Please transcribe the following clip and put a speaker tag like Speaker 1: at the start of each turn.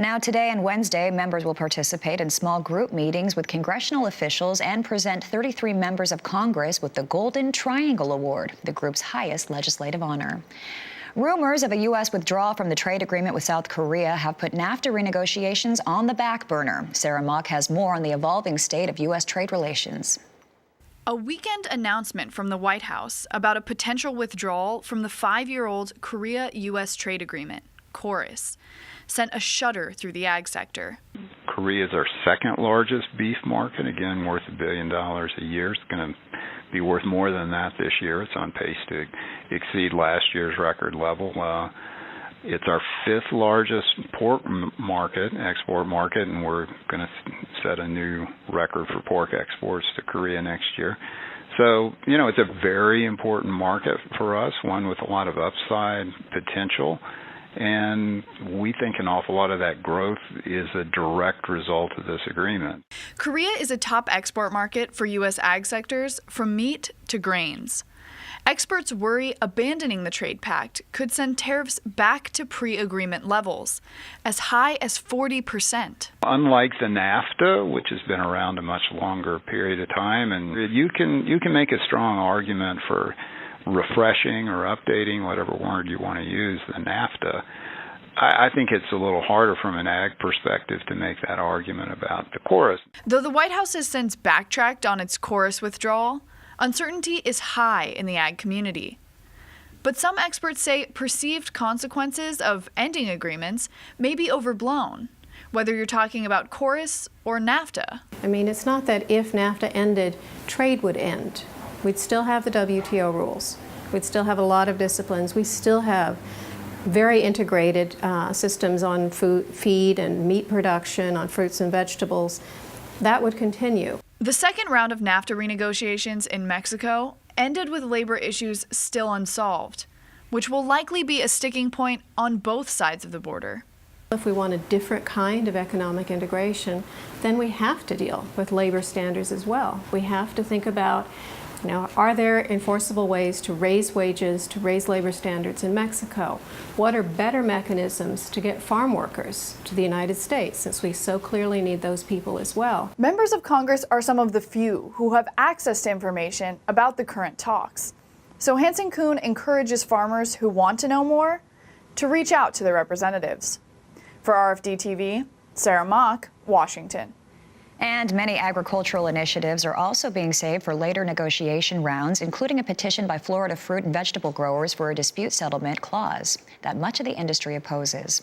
Speaker 1: Now, today and Wednesday, members will participate in small group meetings with congressional officials and present 33 members of Congress with the Golden Triangle Award, the group's highest legislative honor. Rumors of a U.S. withdrawal from the trade agreement with South Korea have put NAFTA renegotiations on the back burner. Sarah Mock has more on the evolving state of U.S. trade relations.
Speaker 2: A weekend announcement from the White House about a potential withdrawal from the 5-year-old Korea-U.S. trade agreement, KORUS, sent a shudder through the ag sector.
Speaker 3: Korea is our second largest beef market, again worth $1 billion a year. It's going to be worth more than that this year. It's on pace to exceed last year's record level. It's our 5th largest pork market, export market, and we're going to set a new record for pork exports to Korea next year. So, it's a very important market for us, one with a lot of upside potential. And we think an awful lot of that growth is a direct result of this agreement.
Speaker 2: Korea is a top export market for U.S. ag sectors, from meat to grains. Experts worry abandoning the trade pact could send tariffs back to pre-agreement levels, as high as 40%.
Speaker 3: Unlike the NAFTA, which has been around a much longer period of time, and you can make a strong argument for refreshing or updating, whatever word you want to use, the NAFTA. I think it's a little harder from an ag perspective to make that argument about the KORUS.
Speaker 2: Though the White House has since backtracked on its KORUS withdrawal, uncertainty is high in the ag community. But some experts say perceived consequences of ending agreements may be overblown, whether you're talking about KORUS or NAFTA.
Speaker 4: It's not that if NAFTA ended, trade would end. We'd still have the WTO rules. We'd still have a lot of disciplines. We still have very integrated systems on feed and meat production, on fruits and vegetables. That would continue.
Speaker 2: The second round of NAFTA renegotiations in Mexico ended with labor issues still unsolved, which will likely be a sticking point on both sides of the border.
Speaker 4: If we want a different kind of economic integration, then we have to deal with labor standards as well. We have to think about, are there enforceable ways to raise wages, to raise labor standards in Mexico? What are better mechanisms to get farm workers to the United States, since we so clearly need those people as well?
Speaker 2: Members of Congress are some of the few who have access to information about the current talks. So Hansen Kuhn encourages farmers who want to know more to reach out to their representatives. For RFD-TV, Sarah Mock, Washington.
Speaker 1: And many agricultural initiatives are also being saved for later negotiation rounds, including a petition by Florida fruit and vegetable growers for a dispute settlement clause that much of the industry opposes.